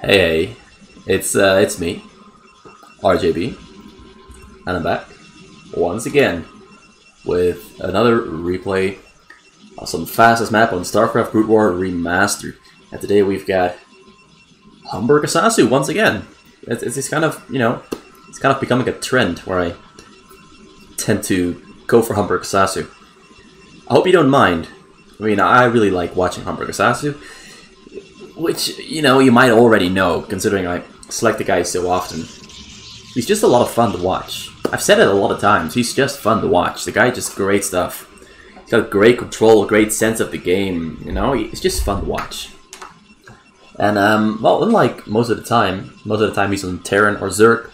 Hey, it's me, RJB, and I'm back once again with another replay of some fastest map on Starcraft Brood War Remastered. And today we've got HamburgerSasu once again. It's kind of, it's kind of becoming a trend where I tend to go for HamburgerSasu. I hope you don't mind. I mean, I really like watching HamburgerSasu, which, you might already know, considering I select the guy so often. He's just a lot of fun to watch. I've said it a lot of times, he's just fun to watch. The guy just great stuff. He's got great control, great sense of the game, it's just fun to watch. And, well, unlike most of the time he's on Terran or Zerg,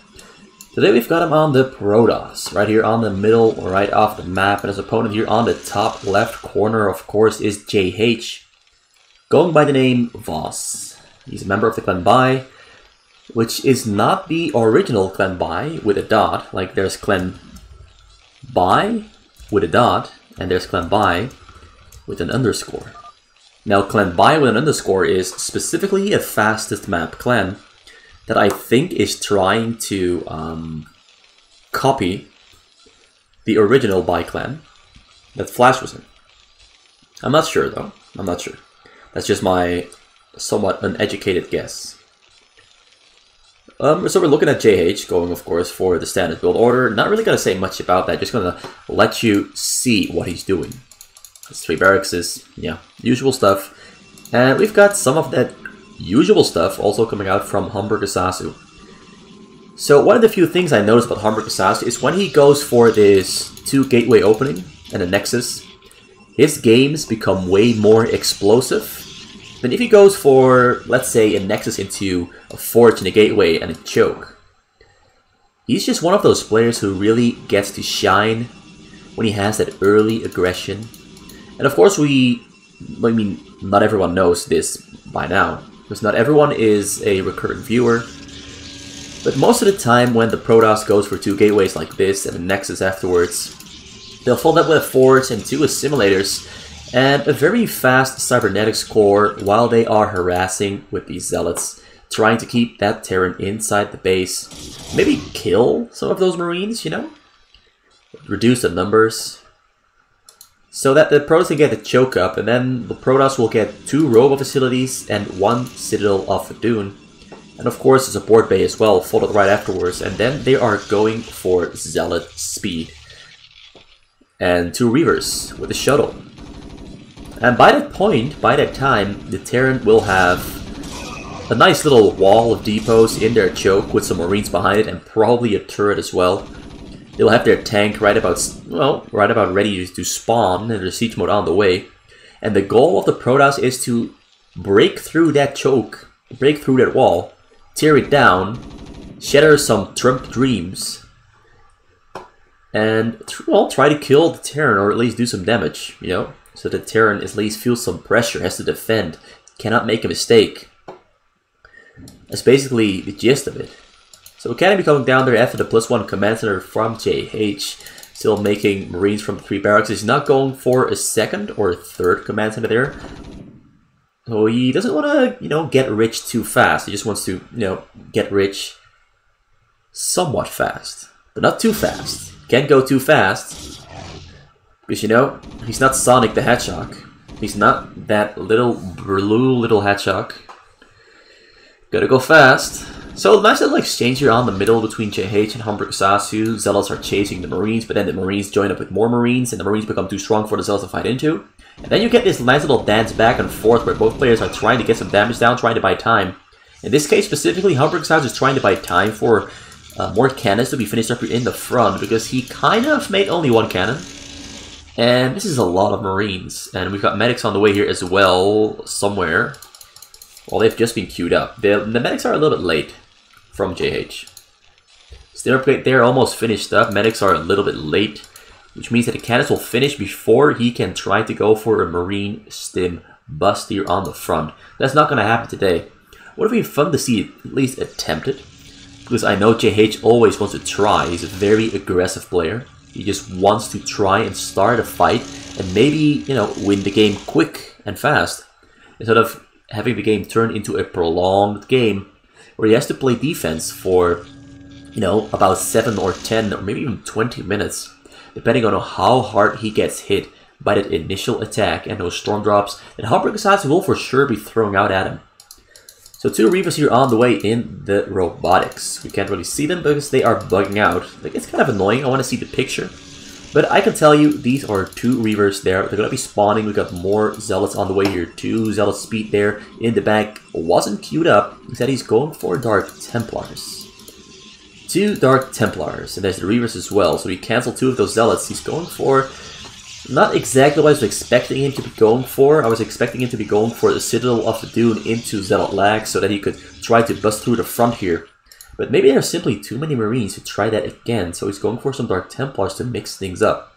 today we've got him on the Protoss, right here on the middle, right off the map, and his opponent here on the top left corner, of course, is JH. Going by the name Voss. He's a member of the clan Bai, which is not the original clan Bai with a dot. Like, there's clan Bai with a dot, and there's clan Bai with an underscore. Now, clan Bai with an underscore is specifically a fastest map clan that I think is trying to copy the original Bai clan that Flash was in. I'm not sure, though. I'm not sure. That's just my somewhat uneducated guess. So we're looking at JH, going, of course, for the standard build order. Not really going to say much about that, just going to let you see what he's doing. His 3 barracks is, usual stuff. And we've got some of that usual stuff also coming out from HamburgerSasu. So one of the few things I noticed about HamburgerSasu is when he goes for this 2 gateway opening and a nexus, his games become way more explosive than if he goes for, let's say, a nexus into a forge and a gateway and a choke. He's just one of those players who really gets to shine when he has that early aggression. And of course not everyone knows this by now, because not everyone is a recurrent viewer. But most of the time when the Protoss goes for 2 gateways like this and a nexus afterwards, they'll follow that with a forge and 2 assimilators and a very fast cybernetics core while they are harassing with these zealots, trying to keep that Terran inside the base. Maybe kill some of those Marines, reduce the numbers, so that the Protoss can get the choke up, and then the Protoss will get 2 Robo facilities and 1 Citadel of Dune. And of course a support bay as well, followed right afterwards, and then they are going for Zealot speed. And 2 Reavers with a shuttle. And by that point, by that time, the Terran will have a nice little wall of depots in their choke with some Marines behind it and probably a turret as well. They'll have their tank right about ready to spawn and their siege mode on the way. And the goal of the Protoss is to break through that choke, break through that wall, tear it down, shatter some Trump dreams, and try to kill the Terran, or at least do some damage, so the Terran at least feels some pressure, has to defend, cannot make a mistake. That's basically the gist of it. So Academy coming down there after the +1 command center from JH, still making Marines from 3 barracks. He's not going for a 2nd or a 3rd command center there. So he doesn't want to, get rich too fast. He just wants to, get rich somewhat fast, but not too fast. Can't go too fast, because, he's not Sonic the Hedgehog. He's not that little hedgehog. Gotta go fast. So nice little exchange here on the middle between JH and HamburgerSasu. Zealots are chasing the Marines, but then the Marines join up with more Marines, and the Marines become too strong for the Zealots to fight into. And then you get this nice little dance back and forth where both players are trying to get some damage down, trying to buy time. In this case specifically, HamburgerSasu is trying to buy time for more cannons to be finished up here in the front, because he kind of made only 1 cannon. And this is a lot of Marines. And we've got medics on the way here as well, somewhere. Well, they've just been queued up. The medics are a little bit late from JH. So they're almost finished up. Medics are a little bit late, which means that the cannons will finish before he can try to go for a Marine stim bust here on the front. That's not going to happen today. Would have been fun to see it at least attempted, because I know JH always wants to try. He's a very aggressive player. He just wants to try and start a fight and maybe, win the game quick and fast, instead of having the game turn into a prolonged game where he has to play defense for, you know, about 7 or 10 or maybe even 20 minutes, depending on how hard he gets hit by that initial attack and those storm drops that HamburgerSasu will for sure be throwing out at him. So 2 Reavers here on the way in the robotics. We can't really see them because they are bugging out. Like, it's kind of annoying. I want to see the picture. But I can tell you, these are 2 Reavers there. They're going to be spawning. We got more Zealots on the way here. 2 Zealot speed there in the back. Wasn't queued up. He said he's going for Dark Templars. 2 Dark Templars. And there's the Reavers as well. So he canceled 2 of those Zealots. He's going for... not exactly what I was expecting him to be going for. I was expecting him to be going for the Citadel of the Dune into Zealot lag so that he could try to bust through the front here. But maybe there are simply too many Marines to try that again, so he's going for some Dark Templars to mix things up.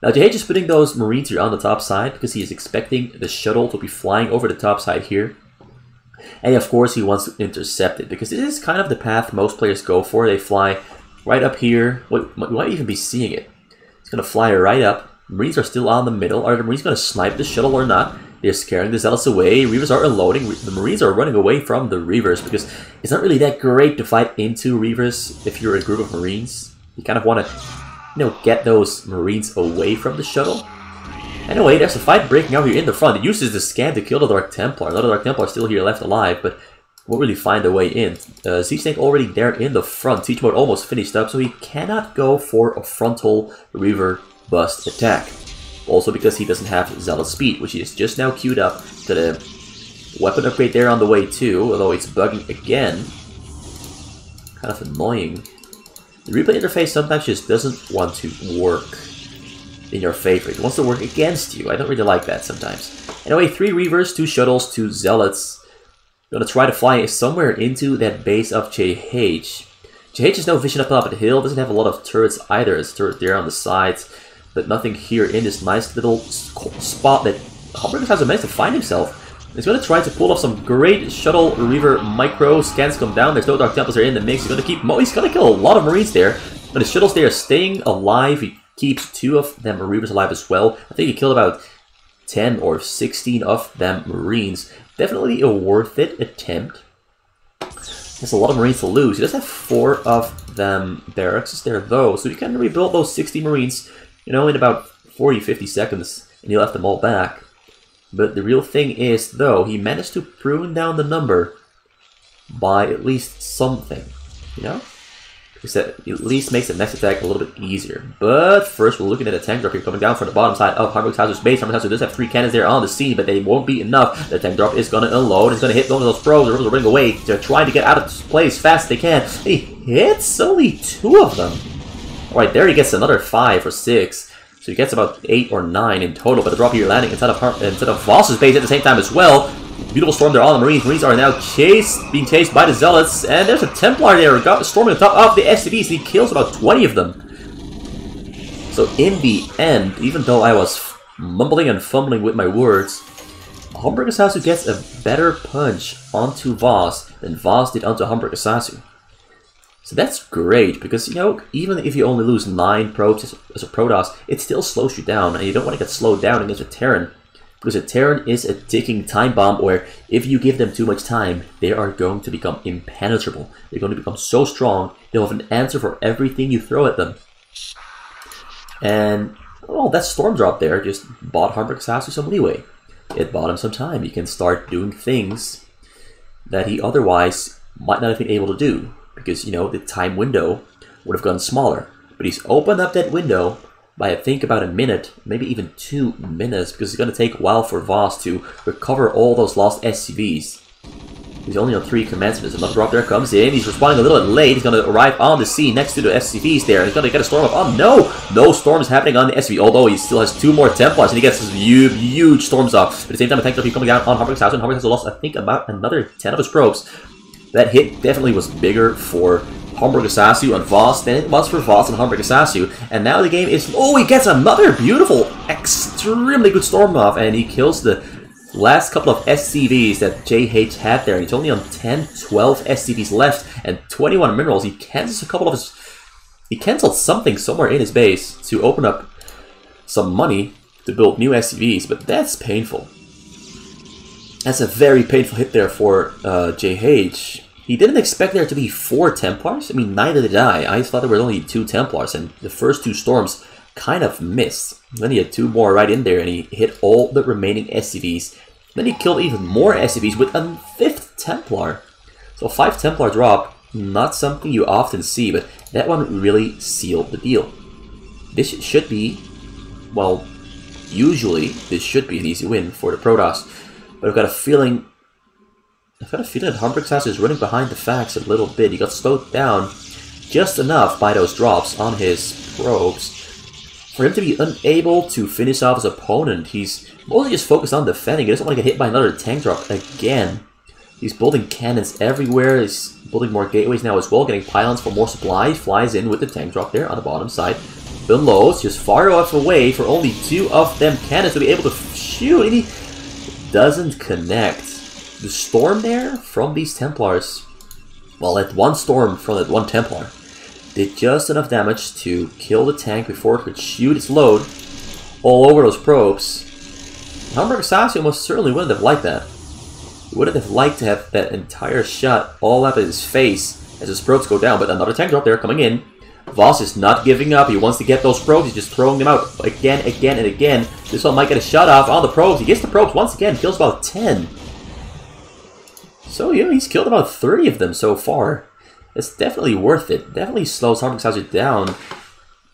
Now JH is putting those Marines here on the top side because he is expecting the shuttle to be flying over the top side here. And of course he wants to intercept it because this is kind of the path most players go for. They fly right up here. You might even be seeing it. It's going to fly right up. Marines are still on the middle. Are the Marines going to snipe the shuttle or not? They're scaring the Zealots away. Reavers are unloading. The Marines are running away from the Reavers because it's not really that great to fight into Reavers if you're a group of Marines. You kind of want to, you know, get those Marines away from the shuttle. Anyway, there's a fight breaking out here in the front. It uses the scan to kill the Dark Templar. Another Dark Templar still here left alive, but won't really find a way in. Siege Tank already there in the front. Siege mode almost finished up, so he cannot go for a frontal Reaver bust attack. Also because he doesn't have Zealot speed, which he is just now queued up to the weapon upgrade there on the way too, although it's bugging again. Kind of annoying. The replay interface sometimes just doesn't want to work in your favor. It wants to work against you. I don't really like that sometimes. Anyway, 3 Reavers, 2 Shuttles, 2 Zealots. Gonna try to fly somewhere into that base of JH. JH has no vision up top of the hill, doesn't have a lot of turrets either. There's a turret there on the sides. But nothing here in this nice little spot that HamburgerSasu managed to find himself. He's going to try to pull off some great Shuttle Reaver micro. Scans come down. There's no Dark Templars are in the mix. He's going to keep... he's going to kill a lot of Marines there. But the Shuttles there are staying alive. He keeps 2 of them Reavers alive as well. I think he killed about 10 or 16 of them Marines. Definitely a worth it attempt. There's a lot of Marines to lose. He does have 4 of them barracks there though. So he can rebuild those 60 Marines, you know, in about 40-50 seconds, and he left them all back. But the real thing is, though, he managed to prune down the number by at least something, you know? Because that at least makes the next attack a little bit easier. But first, we're looking at a tank drop here coming down from the bottom side of HamburgerSasu's base. HamburgerSasu does have 3 cannons there on the scene, but they won't be enough. The tank drop is going to unload. It's going to hit one of those pros. The Rebels are running away. They're trying to get out of this place as fast as they can. He hits only 2 of them. Alright, there he gets another 5 or 6. So he gets about 8 or 9 in total. But the drop here landing instead of Voss's base at the same time as well. Beautiful storm there on the Marines. Marines are now being chased by the Zealots. And there's a Templar there storming on top of the SCVs. And he kills about 20 of them. So in the end, even though I was mumbling and fumbling with my words, HamburgerSasu gets a better punch onto Voss than Voss did onto HamburgerSasu. So that's great, because, you know, even if you only lose 9 probes as a Protoss, it still slows you down, and you don't want to get slowed down against a Terran. Because a Terran is a ticking time bomb where if you give them too much time, they are going to become impenetrable. They're going to become so strong, they'll have an answer for everything you throw at them. And, well, that Storm Drop there just bought HamburgerSasu some leeway. It bought him some time. He can start doing things that he otherwise might not have been able to do. Because, you know, the time window would have gone smaller. But he's opened up that window by, I think, about a minute, maybe even 2 minutes, because it's going to take a while for Voss to recover all those lost SCVs. He's only on 3 commands. There's another drop there comes in. He's responding a little bit late. He's going to arrive on the scene next to the SCVs there. He's going to get a storm up. Oh, no! No storms happening on the SCV, although he still has 2 more Templars, and he gets this huge storms up. But at the same time, the tank drop coming down on HamburgerSasu, and HamburgerSasu lost, I think, about another 10 of his probes. That hit definitely was bigger for HamburgerSasu and Voss than it was for Voss and HamburgerSasu. And now the game is... oh, he gets another beautiful, extremely good storm off, and he kills the last couple of SCVs that JH had there. He's only on 10, 12 SCVs left and 21 minerals. He cancels a couple of his... he canceled something somewhere in his base to open up some money to build new SCVs, but that's painful. That's a very painful hit there for JH. He didn't expect there to be 4 Templars. I mean, neither did I. I thought there were only 2 Templars, and the first 2 storms kind of missed. Then he had 2 more right in there, and he hit all the remaining SCVs. Then he killed even more SCVs with a 5th Templar. So 5 Templar drop, not something you often see, but that one really sealed the deal. This should be, well, usually this should be an easy win for the Protoss, but I've got a feeling that HamburgerSasu is running behind the facts a little bit. He got slowed down just enough by those drops on his probes for him to be unable to finish off his opponent. He's mostly just focused on defending. He doesn't want to get hit by another tank drop again. He's building cannons everywhere. He's building more gateways now as well, getting pylons for more supply. Flies in with the tank drop there on the bottom side. Unloads just far enough away for only 2 of them cannons to be able to shoot, and he doesn't connect. The storm there from these Templars, well, that one storm from that one Templar did just enough damage to kill the tank before it could shoot its load all over those probes. HamburgerSasu most certainly wouldn't have liked that. He wouldn't have liked to have that entire shot all up in his face as his probes go down, but another tank drop there coming in. Voss is not giving up. He wants to get those probes. He's just throwing them out again, and again. This one might get a shot off on the probes. He gets the probes once again, kills about 10. So, yeah, he's killed about 30 of them so far. It's definitely worth it. Definitely slows HamburgerSasu down,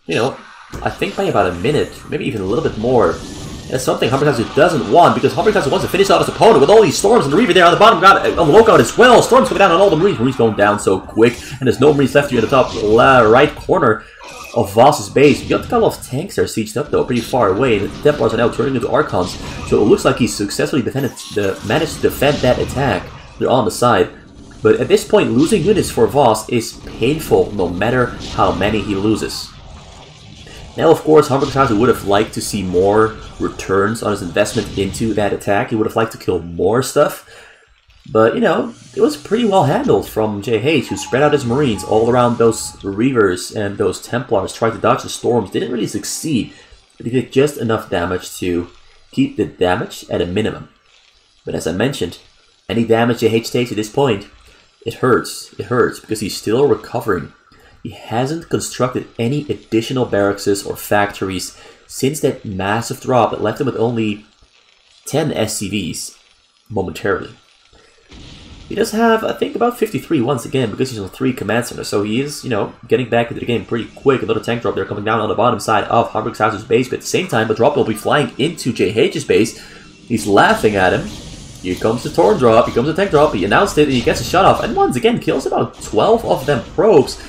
you know, I think by about a minute, maybe even a little bit more. That's something HamburgerSasu doesn't want, because HamburgerSasu wants to finish off his opponent with all these storms, and the Reaver there on the bottom got on the lookout as well. Storms coming down on all the Marines. Marines going down so quick, and there's no Marines left here in the top right corner of Voss's base. You got a couple of tanks there sieged up though, pretty far away. The Templars are now turning into Archons, so it looks like he's successfully managed to defend that attack. They're on the side. But at this point, losing units for Voss is painful no matter how many he loses. Now, of course, HamburgerSasu would have liked to see more returns on his investment into that attack. He would have liked to kill more stuff. But, you know, it was pretty well handled from JH, who spread out his Marines all around those Reavers and those Templars, tried to dodge the storms. Didn't really succeed, but he did just enough damage to keep the damage at a minimum. But as I mentioned, any damage JH takes at this point, it hurts. It hurts because he's still recovering. He hasn't constructed any additional barracks or factories since that massive drop that left him with only 10 SCVs momentarily. He does have, I think, about 53 once again because he's on 3 command centers, so he is, you know, getting back into the game pretty quick. Another tank drop there coming down on the bottom side of HamburgerSasu's base, but at the same time, the drop will be flying into JH's base. He's laughing at him. Here comes the Torn drop, here comes the tank drop, he announced it, and he gets a shot off, and once again kills about 12 of them probes.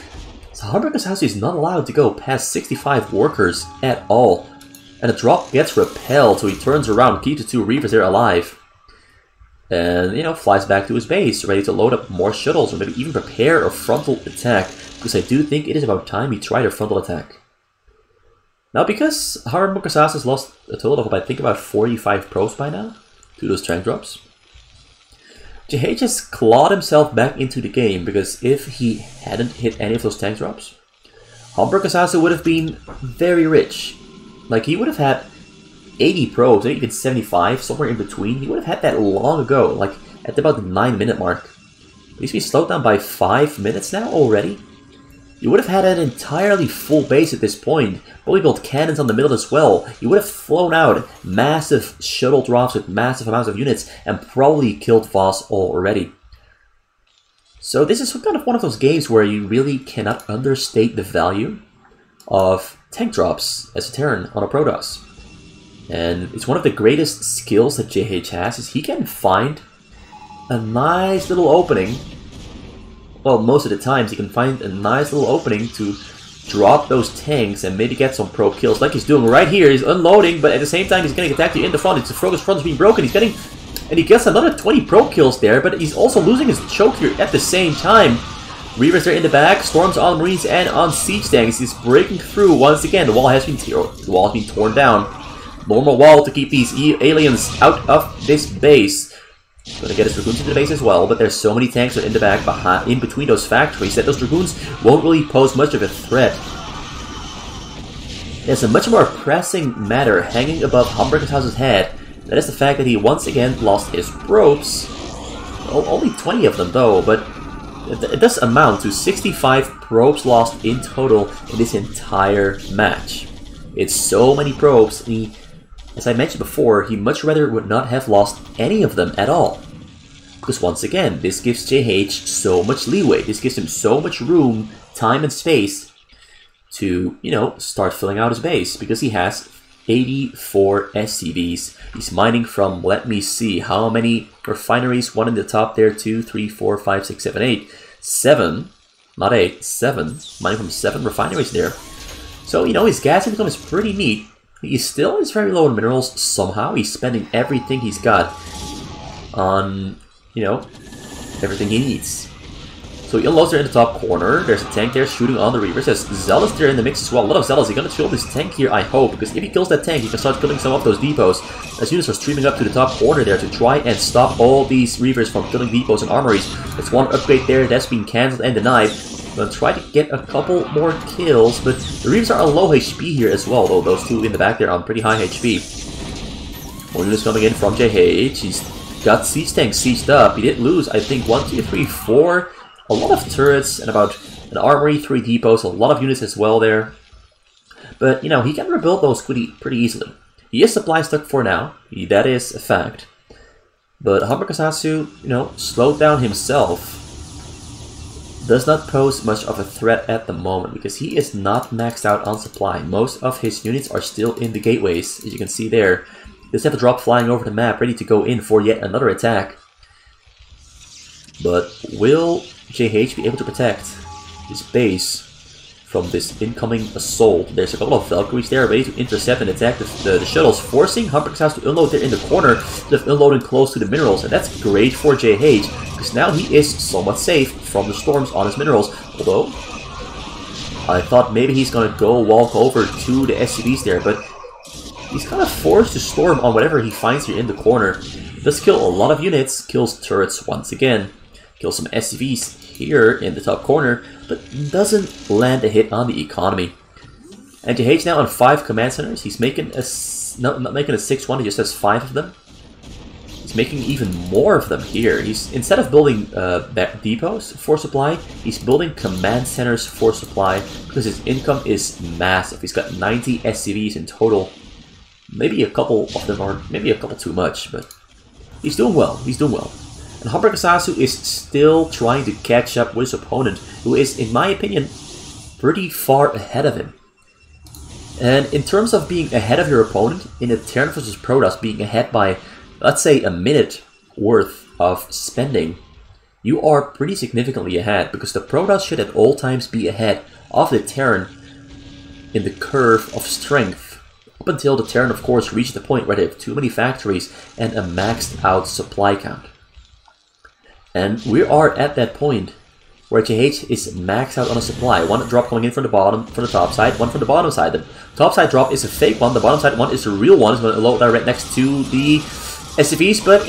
So HamburgerSasu is not allowed to go past 65 workers at all. And the drop gets repelled, so he turns around, keeps the 2 Reavers there alive. And, you know, flies back to his base, ready to load up more shuttles, or maybe even prepare a frontal attack, because I do think it is about time he tried a frontal attack. Now, because HamburgerSasu has lost a total of, I think, about 45 probes by now, to those tank drops, JH has clawed himself back into the game, because if he hadn't hit any of those tank drops, HamburgerSasu would have been very rich. Like, he would have had 80 probes, maybe even 75, somewhere in between. He would have had that long ago, like at about the 9-minute mark. He's been slowed down by 5 minutes now already. You would have had an entirely full base at this point. Probably built cannons on the middle as well. You would have flown out massive shuttle drops with massive amounts of units and probably killed Voss already. So this is kind of one of those games where you really cannot understate the value of tank drops as a Terran on a Protoss. And it's one of the greatest skills that JH has, is he can find a nice little opening. Well, most of the times he can find a nice little opening to drop those tanks and maybe get some probe kills, like he's doing right here. He's unloading, but at the same time he's getting attacked in the front. His front is being broken. He's getting, and he gets another 20 probe kills there, but he's also losing his choke here at the same time. Reavers are in the back, storms on Marines and on siege tanks. He's breaking through once again. The wall has been torn down. Normal wall to keep these aliens out of this base. Gonna get his Dragoons into the base as well, but there's so many tanks in the back in between those factories that those Dragoons won't really pose much of a threat. There's a much more pressing matter hanging above HamburgerSasu's head. That is the fact that he once again lost his probes. Well, only 20 of them though, but it does amount to 65 probes lost in total in this entire match. It's so many probes. As I mentioned before, he much rather would not have lost any of them at all. Because once again, this gives JH so much leeway. This gives him so much room, time and space to, you know, start filling out his base. Because he has 84 SCVs. He's mining from, let me see, how many refineries? One in the top there, 2, 3, 4, 5, 6, 7, 8. 7, not 8, 7. Mining from 7 refineries there. So, you know, his gas income is pretty neat. He still is very low in minerals somehow. He's spending everything he's got on, you know, everything he needs. So he unloads there in the top corner. There's a tank there shooting on the Reavers. There's Zealots there in the mix as well. A lot of Zealots. He's gonna kill this tank here, I hope, because if he kills that tank, he can start killing some of those depots. As units are streaming up to the top corner there to try and stop all these Reavers from killing depots and armories. There's one upgrade there that's been cancelled and denied. I'm gonna try to get a couple more kills, but the Reavers are on low HP here as well, though those two in the back there are on pretty high HP. More units coming in from JH. He's got siege tanks sieged up. He did lose, I think, 1, 2, 3, 4. A lot of turrets and about an armory, 3 depots, a lot of units as well there. But, you know, he can rebuild those pretty easily. He is supply stuck for now. That is a fact. But HamburgerSasu, you know, slowed down himself. Does not pose much of a threat at the moment because he is not maxed out on supply. Most of his units are still in the gateways, as you can see there. He does have a drop flying over the map, ready to go in for yet another attack. But will JH be able to protect his base from this incoming assault? There's a couple of Valkyries there ready to intercept and attack the shuttles, forcing HamburgerSasu to unload there in the corner instead of unloading close to the minerals. And that's great for JH, because now he is somewhat safe from the storms on his minerals. Although, I thought maybe he's going to go walk over to the SCVs there, but he's kind of forced to storm on whatever he finds here in the corner. Does kill a lot of units, kills turrets once again. Kills some SCVs here in the top corner, but doesn't land a hit on the economy. And JH now on 5 command centers. He's making a not making a 6th one. He just has 5 of them. He's making even more of them here. He's instead of building depots for supply, he's building command centers for supply because his income is massive. He's got 90 SCVs in total. Maybe a couple of them are maybe a couple too much, but he's doing well. He's doing well. And HamburgerSasu is still trying to catch up with his opponent, who is, in my opinion, pretty far ahead of him. And in terms of being ahead of your opponent, in a Terran vs Protoss being ahead by, let's say, a minute worth of spending, you are pretty significantly ahead, because the Protoss should at all times be ahead of the Terran in the curve of strength. Up until the Terran, of course, reaches the point where they have too many factories and a maxed out supply count. And we are at that point where JH is maxed out on a supply. One drop coming in from the top side, one from the bottom side. The top side drop is a fake one, the bottom side one is the real one. It's going to load right next to the SCVs, but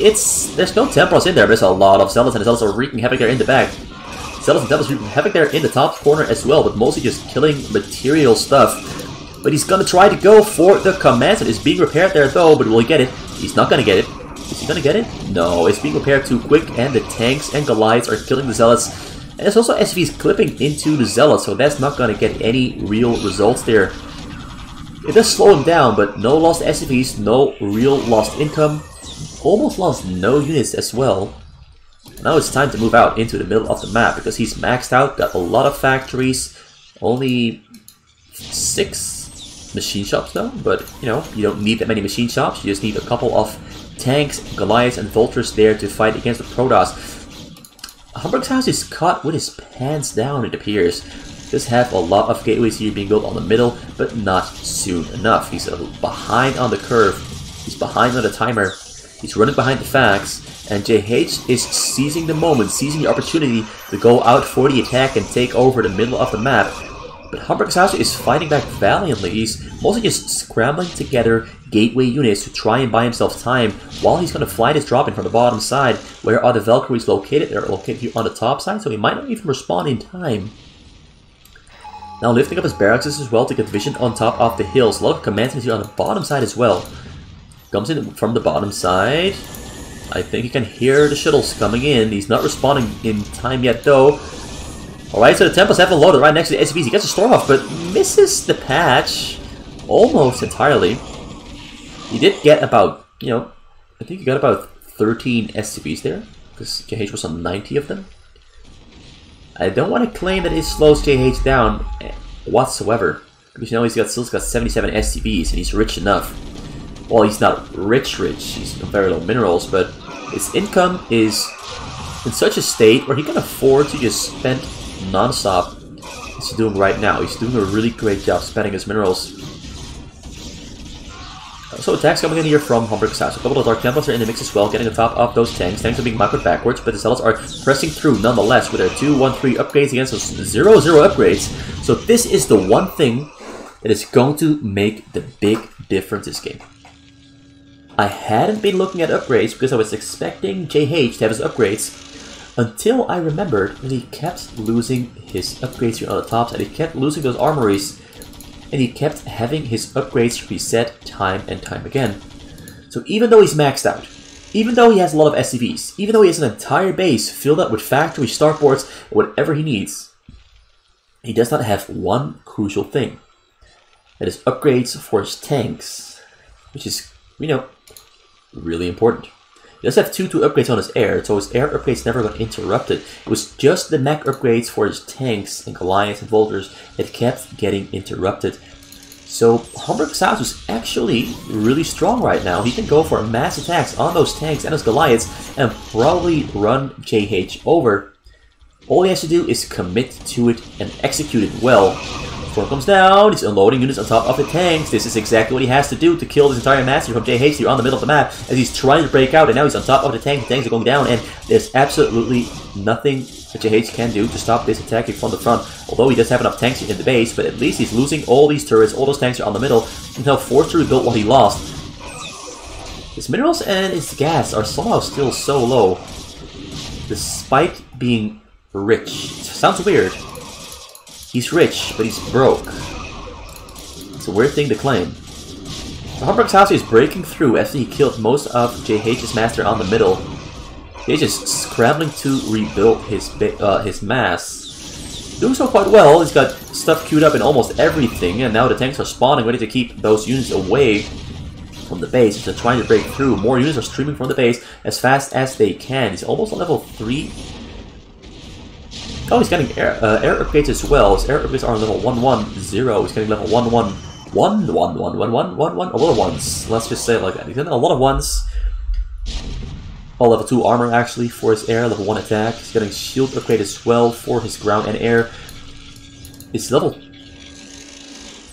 there's no Templars in there. There's a lot of Zealots, and the Zealots are wreaking havoc there in the back. Zealots and Templars wreaking havoc there in the top corner as well, but mostly just killing material stuff. But he's going to try to go for the command center. It's being repaired there though, but will he get it? He's not going to get it. Is he gonna get it? No, it's being repaired too quick, and the tanks and Goliaths are killing the Zealots. And there's also SCVs clipping into the Zealots, so that's not gonna get any real results there. It does slow him down, but no lost SCVs, no real lost income. Almost lost no units as well. Now it's time to move out into the middle of the map, because he's maxed out, got a lot of factories, only 6 machine shops though, but you know, you don't need that many machine shops, you just need a couple of tanks, Goliaths, and Vultures there to fight against the Protoss. HamburgerSasu is caught with his pants down, it appears. Does have a lot of gateways here being built on the middle, but not soon enough. He's behind on the curve, he's behind on the timer, he's running behind the facts, and JH is seizing the moment, seizing the opportunity to go out for the attack and take over the middle of the map. But HamburgerSasu is fighting back valiantly. He's mostly just scrambling together gateway units to try and buy himself time while he's going to fly this drop in from the bottom side. Where are the Valkyries located? They're located here on the top side, so he might not even respawn in time. Now lifting up his barracks as well to get vision on top of the hills. A lot of command centers here on the bottom side as well. Comes in from the bottom side. I think you can hear the shuttles coming in. He's not responding in time yet, though. Alright, so the Tempest haven't loaded right next to the SCVs. He gets a storm off, but misses the patch almost entirely. He did get about, you know, I think he got about 13 SCVs there, because JH was on 90 of them. I don't want to claim that it slows JH down whatsoever, because you know still got 77 SCVs and he's rich enough. Well, he's not rich, he's very low minerals, but his income is in such a state where he can afford to just spend non-stop as he's doing right now. He's doing a really great job spending his minerals. So attacks coming in here from HamburgerSasu. A couple of Dark Templars are in the mix as well, getting on top of those tanks. Tanks are being microed backwards, but the Zealots are pressing through nonetheless with their 2-1-3 upgrades against those 0-0 upgrades. So this is the one thing that is going to make the big difference this game. I hadn't been looking at upgrades because I was expecting JH to have his upgrades until I remembered that he kept losing his upgrades here on the top side. He kept losing those armories, and he kept having his upgrades reset time and time again. So even though he's maxed out, even though he has a lot of SCVs, even though he has an entire base filled up with factory starports and whatever he needs, he does not have one crucial thing. That is upgrades for his tanks, which is, you know, really important. He does have 2 upgrades on his air, so his air upgrades never got interrupted. It was just the mech upgrades for his tanks and Goliaths and Vultures that kept getting interrupted. So HamburgerSasu is actually really strong right now. He can go for mass attacks on those tanks and those Goliaths and probably run JH over. All he has to do is commit to it and execute it well. Storm comes down, he's unloading units on top of the tanks. This is exactly what he has to do to kill this entire master from JH here on the middle of the map as he's trying to break out, and now he's on top of the tank. The tanks are going down, and there's absolutely nothing that JH can do to stop this attacking from the front. Although he does have enough tanks in the base, but at least he's losing all these turrets, all those tanks are on the middle, and now forced to rebuild what he lost. His minerals and his gas are somehow still so low, despite being rich. It sounds weird. He's rich, but he's broke. It's a weird thing to claim. HamburgerSasu is breaking through after he killed most of JH's master on the middle. He's just scrambling to rebuild his mass. Doing so quite well. He's got stuff queued up in almost everything, and now the tanks are spawning, ready to keep those units away from the base. He's trying to break through. More units are streaming from the base as fast as they can. He's almost on level 3. Oh, he's getting air upgrades as well. His air upgrades are on level 110. He's getting level 111. A lot of ones. Let's just say it like that. He's getting a lot of ones. Oh, level 2 armor actually for his air. Level 1 attack. He's getting shield upgrade as well for his ground and air. His level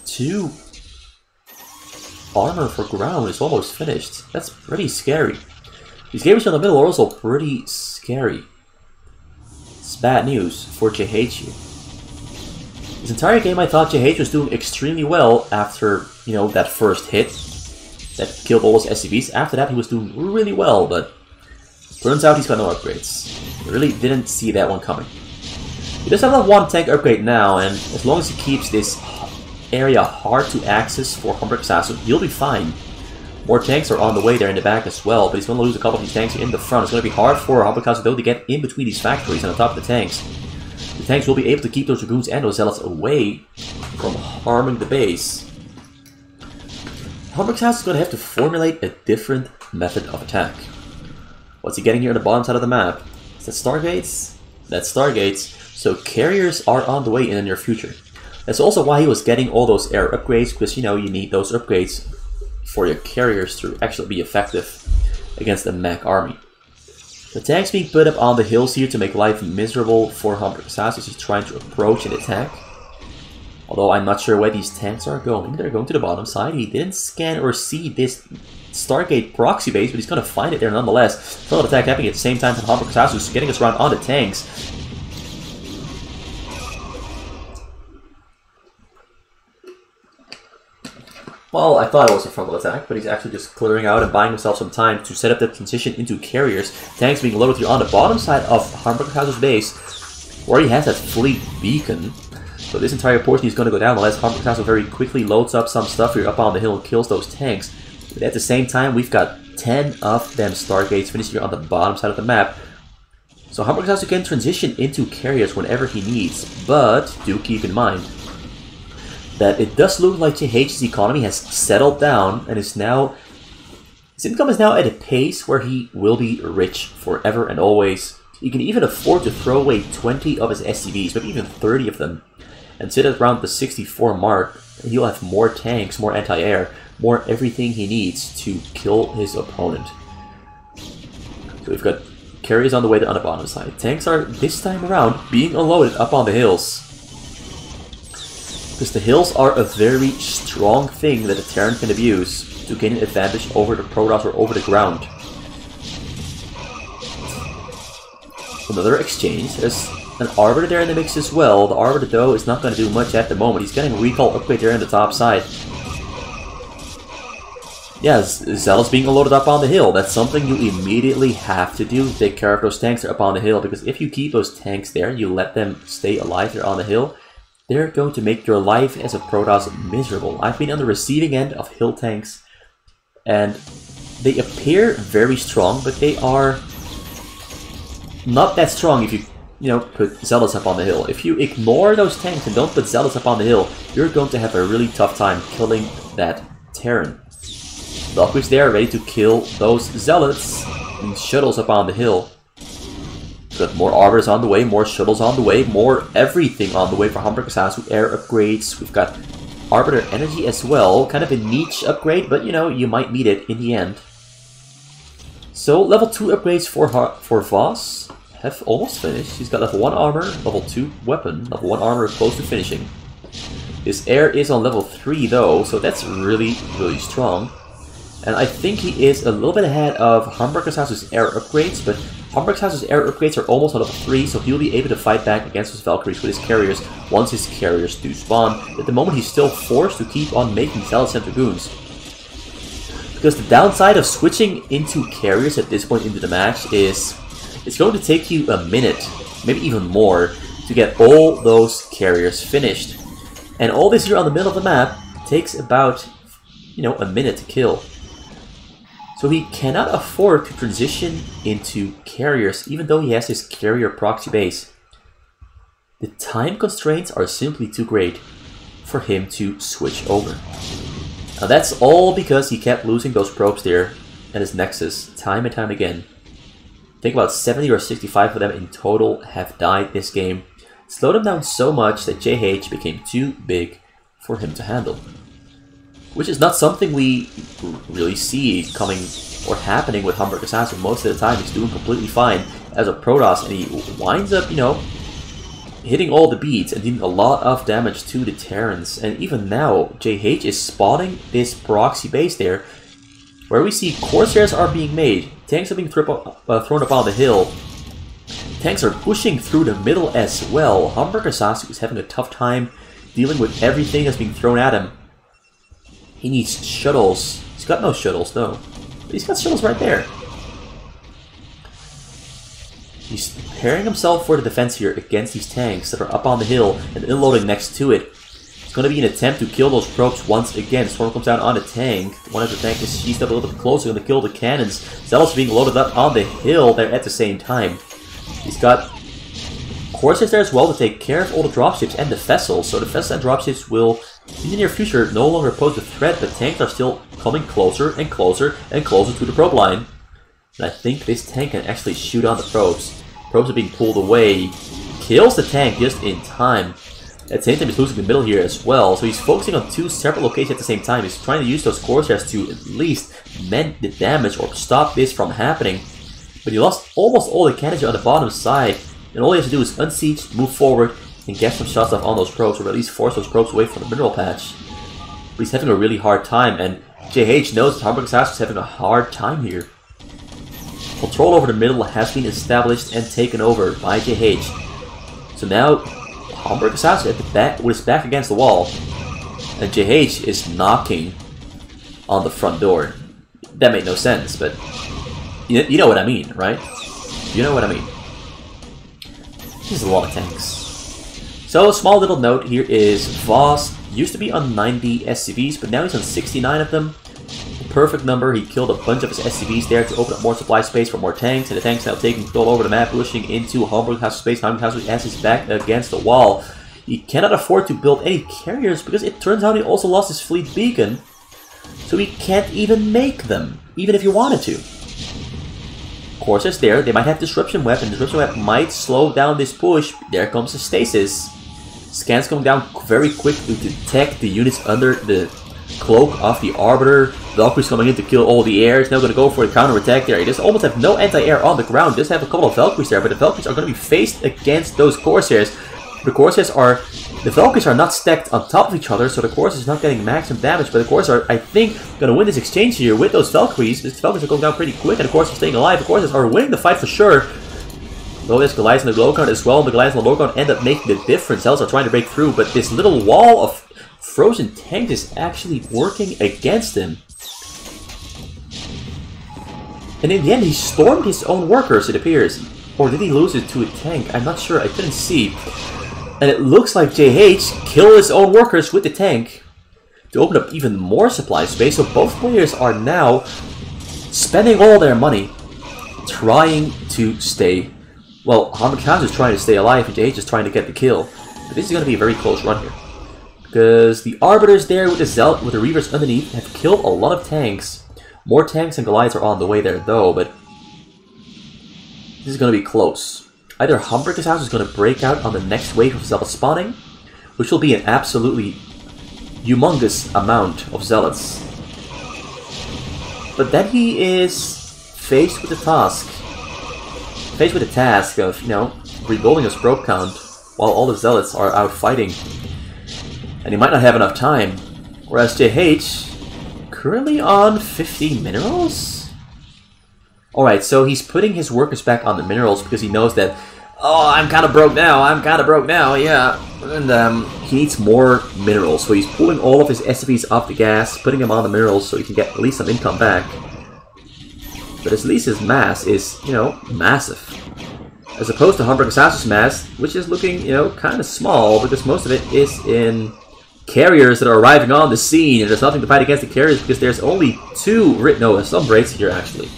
2 armor for ground is almost finished. That's pretty scary. These gamers in the middle are also pretty scary. It's bad news for JH here. This entire game I thought JH was doing extremely well after, you know, that first hit that killed all his SCVs. After that he was doing really well, but turns out he's got no upgrades. I really didn't see that one coming. He does have that 1 tank upgrade now, and as long as he keeps this area hard to access for HamburgerSasu, he'll be fine. More tanks are on the way there in the back as well, but he's going to lose a couple of these tanks in the front. It's going to be hard for HamburgerSasu though to get in between these factories and on top of the tanks. The tanks will be able to keep those Dragoons and those Zealots away from harming the base. HamburgerSasu is going to have to formulate a different method of attack. What's he getting here on the bottom side of the map? Is that Stargates? That's Stargates. So carriers are on the way in the near future. That's also why he was getting all those air upgrades, because you know you need those upgrades for your carriers to actually be effective against a mech army. The tanks being put up on the hills here to make life miserable for HamburgerSasu as he's trying to approach and attack. Although I'm not sure where these tanks are going. They're going to the bottom side. He didn't scan or see this Stargate proxy base, but he's going to find it there nonetheless. Solid attack happening at the same time that HamburgerSasu is getting us around on the tanks. Well, I thought it was a frontal attack, but he's actually just clearing out and buying himself some time to set up the transition into carriers. Tanks being loaded here on the bottom side of HamburgerSasu's base, where he has that fleet beacon. So this entire portion is going to go down unless HamburgerSasu very quickly loads up some stuff here up on the hill and kills those tanks. But at the same time, we've got 10 of them Stargates finishing on the bottom side of the map. So HamburgerSasu can transition into carriers whenever he needs, but do keep in mind that it does look like JH's economy has settled down and is now... his income is now at a pace where he will be rich forever and always. He can even afford to throw away 20 of his SCVs, maybe even 30 of them, and sit at around the 64 mark, and he'll have more tanks, more anti-air, more everything he needs to kill his opponent. So we've got carriers on the way on the bottom side. Tanks are, this time around, being unloaded up on the hills. Because the hills are a very strong thing that a Terran can abuse to gain an advantage over the Protoss or over the ground. Another exchange. There's an Arbiter there in the mix as well. The Arbiter, though, is not going to do much at the moment. He's getting a recall upgrade there on the top side. Yeah, Zealous being loaded up on the hill. That's something you immediately have to do. Take care of those tanks that are up on the hill. Because if you keep those tanks there, you let them stay alive there on the hill, they're going to make your life as a Protoss miserable. I've been on the receiving end of hill tanks, and they appear very strong, but they are not that strong if you put Zealots up on the hill. If you ignore those tanks and don't put Zealots up on the hill, you're going to have a really tough time killing that Terran. Valkyries there ready to kill those Zealots and shuttles up on the hill. We've got more Arbiters on the way, more shuttles on the way, more everything on the way for HamburgerSasu. Air upgrades. We've got Arbiter energy as well. Kind of a niche upgrade, but you might need it in the end. So level 2 upgrades for Voss have almost finished. He's got level 1 armor, level 2 weapon, level 1 armor close to finishing. His air is on level 3 though, so that's really, really strong. And I think he is a little bit ahead of HamburgerSasu's air upgrades, but HamburgerSasu's air upgrades are almost on level 3, so he'll be able to fight back against his Valkyries with his carriers once his carriers do spawn. At the moment, he's still forced to keep on making Zealots and Dragoons. Because the downside of switching into carriers at this point into the match is it's going to take you a minute, maybe even more, to get all those carriers finished. And all this here on the middle of the map takes about, a minute to kill. So he cannot afford to transition into carriers, even though he has his carrier proxy base. The time constraints are simply too great for him to switch over. Now that's all because he kept losing those probes there at his Nexus time and time again. I think about 70 or 65 of them in total have died this game. It slowed him down so much that JH became too big for him to handle. Which is not something we really see coming or happening with HamburgerSasu. Most of the time he's doing completely fine as a Protoss, and he winds up, hitting all the beats and dealing a lot of damage to the Terrans. And even now, JH is spotting this proxy base there, where we see Corsairs are being made, tanks are being thrown up on the hill, tanks are pushing through the middle as well. HamburgerSasu is having a tough time dealing with everything that's being thrown at him. He needs shuttles. He's got no shuttles, no. But he's got shuttles right there. He's preparing himself for the defense here against these tanks that are up on the hill and unloading next to it. It's going to be an attempt to kill those probes once again. Storm comes down on a tank. One of the tanks is seized up a little bit closer, going to kill the cannons. Zealots being loaded up on the hill there at the same time. He's got Corsairs there as well to take care of all the dropships and the vessels. So the vessels and dropships will, in the near future, no longer pose a threat, but tanks are still coming closer and closer and closer to the probe line. And I think this tank can actually shoot on the probes. Probes are being pulled away. Kills the tank just in time. At the same time, he's losing the middle here as well. So he's focusing on two separate locations at the same time. He's trying to use those Corsairs to at least mend the damage or stop this from happening. But he lost almost all the cannons on the bottom side. And all he has to do is unsiege, move forward, and get some shots off on those probes, or at least force those probes away from the mineral patch. But he's having a really hard time, and JH knows that HamburgerSasu is having a hard time here. Control over the middle has been established and taken over by JH. So now, HamburgerSasu at the back, with his back against the wall, and JH is knocking on the front door. That made no sense, but you know what I mean, right? You know what I mean. This is a lot of tanks. So, a small little note here is Voss used to be on 90 SCVs, but now he's on 69 of them. perfect number. He killed a bunch of his SCVs there to open up more supply space for more tanks, and the tanks now taking control over the map, pushing into HamburgerSasu space. HamburgerSasu has his back against the wall. He cannot afford to build any carriers because it turns out he also lost his fleet beacon, so he can't even make them, even if he wanted to. Corsairs there, they might have Disruption Web, and Disruption Web might slow down this push. There comes the Stasis. Scans coming down very quick to detect the units under the cloak of the Arbiter. Valkyries coming in to kill all the air. He's now going to go for a counterattack there. He just almost have no anti-air on the ground. Just have a couple of Valkyries there, but the Valkyries are going to be faced against those Corsairs. The Valkyries are not stacked on top of each other, so the Corsairs are not getting maximum damage, but the Corsairs are, I think, going to win this exchange here with those Valkyries. These Valkyries are going down pretty quick, and the Corsairs are staying alive. The Corsairs are winning the fight for sure. Though there's Goliaths and the Glow Count as well, and the Goliaths and the Glow Count end up making the difference. Hells are trying to break through, but this little wall of frozen tanks is actually working against him. And in the end, he stormed his own workers, it appears. Or did he lose it to a tank? I'm not sure, I couldn't see. And it looks like JH killed his own workers with the tank to open up even more supply space. So both players are now spending all their money trying to stay. Well, HamburgerSasu is trying to stay alive and JH is trying to get the kill. But this is going to be a very close run here. Because the Arbiters there with the Zealot, with the Reavers underneath, have killed a lot of tanks. More tanks and Goliaths are on the way there though, but this is going to be close. Either HamburgerSasu is going to break out on the next wave of Zealot spawning, which will be an absolutely humongous amount of Zealots. But then he is faced with the task of, you know, rebuilding his probe count while all the Zealots are out fighting. And he might not have enough time. Whereas JH, currently on 50 minerals? Alright, so he's putting his workers back on the minerals because he knows that, oh, I'm kind of broke now, yeah. And he needs more minerals, so he's pulling all of his SCVs off the gas, putting them on the minerals so he can get at least some income back. But at least his mass is, you know, massive. As opposed to HamburgerSasu's mass, which is looking, you know, kind of small because most of it is in carriers that are arriving on the scene, and there's nothing to fight against the carriers because there's only there's some raids here actually.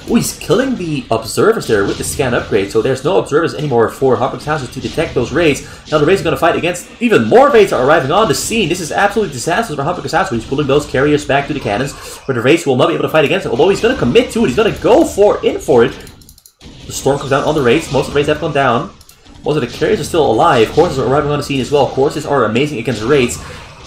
Oh, he's killing the observers there with the scan upgrade, so there's no observers anymore for HamburgerSasu to detect those raids. Now the raids are going to fight against even more raids are arriving on the scene. This is absolutely disastrous for HamburgerSasu. He's pulling those carriers back to the cannons, where the raids will not be able to fight against it. Although he's going to commit to it, he's going to go in for it. The storm comes down on the raids. Most of the raids have gone down. Most of the carriers are still alive. Corsairs are arriving on the scene as well. Corsairs are amazing against raids.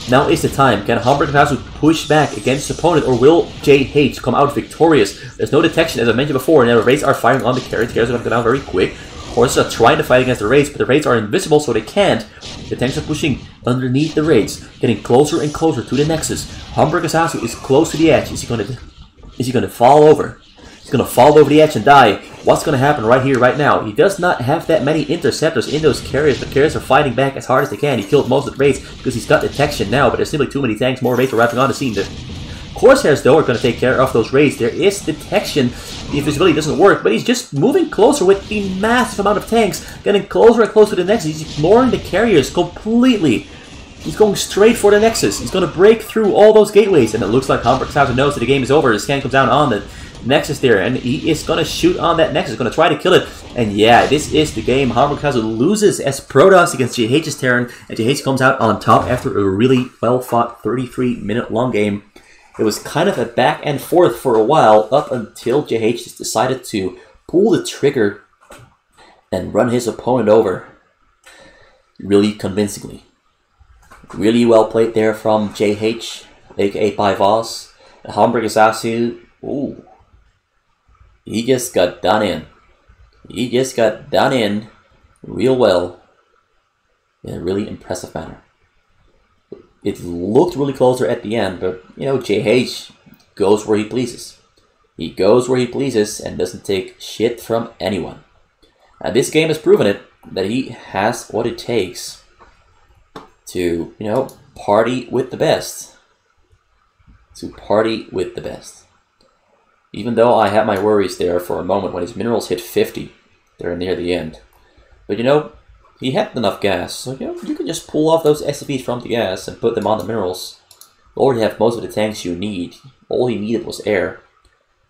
Now is the time. Can HamburgerSasu push back against his opponent, or will JH come out victorious? There's no detection, as I mentioned before, and the raids are firing on the carriers. The carriers are going to go down very quick. Corsairs are trying to fight against the raids, but the raids are invisible, so they can't. The tanks are pushing underneath the raids, getting closer and closer to the Nexus. HamburgerSasu is close to the edge. Is he going to fall over? He's going to fall over the edge and die. What's going to happen right here, right now? He does not have that many interceptors in those carriers. The carriers are fighting back as hard as they can. He killed most of the raids because he's got detection now, but there's simply too many tanks. More raids are arriving on the scene. The Corsairs, though, are going to take care of those raids. There is detection. The invisibility doesn't work, but he's just moving closer with the massive amount of tanks, getting closer and closer to the Nexus. He's ignoring the carriers completely. He's going straight for the Nexus. He's going to break through all those gateways, and it looks like HamburgerSasu knows that the game is over. The scan comes down on the Nexus there, and he is going to shoot on that Nexus, going to try to kill it. And yeah, this is the game. HamburgerSasu loses as Protoss against JH's Terran, and JH comes out on top after a really well-fought 33-minute long game. It was kind of a back and forth for a while, up until JH just decided to pull the trigger and run his opponent over really convincingly. Really well played there from JH, aka Pivos. HamburgerSasu, ooh, he just got done in. He just got done in real well in a really impressive manner. It looked really closer at the end, but, you know, JH goes where he pleases. He goes where he pleases and doesn't take shit from anyone. And this game has proven it, that he has what it takes to, you know, party with the best. To party with the best. Even though I had my worries there for a moment when his minerals hit 50 there near the end. But, you know, he had enough gas, so, you know, you can just pull off those SCVs from the gas and put them on the minerals. You already have most of the tanks you need. all he needed was air.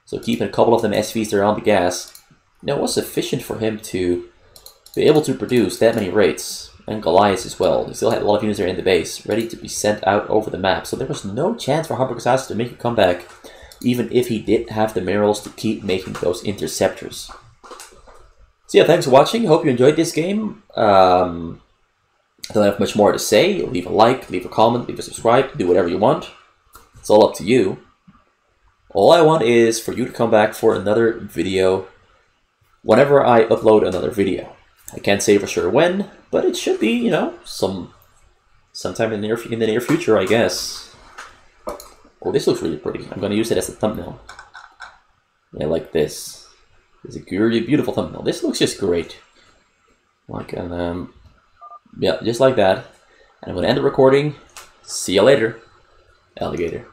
So keeping a couple of them SVs there on the gas, was sufficient for him to be able to produce that many raids. And Goliaths as well. He still had a lot of units there in the base, ready to be sent out over the map. So there was no chance for HamburgerSasu to make a comeback, even if he did have the minerals to keep making those interceptors. So yeah, thanks for watching. Hope you enjoyed this game. I don't have much more to say. Leave a like, leave a comment, leave a subscribe, do whatever you want. It's all up to you. All I want is for you to come back for another video whenever I upload another video. I can't say for sure when, but it should be, sometime in the near future, I guess. Oh, this looks really pretty. I'm going to use it as a thumbnail. Yeah, like this. It's a really beautiful thumbnail. This looks just great. Yeah, just like that. And I'm going to end the recording. See you later, alligator.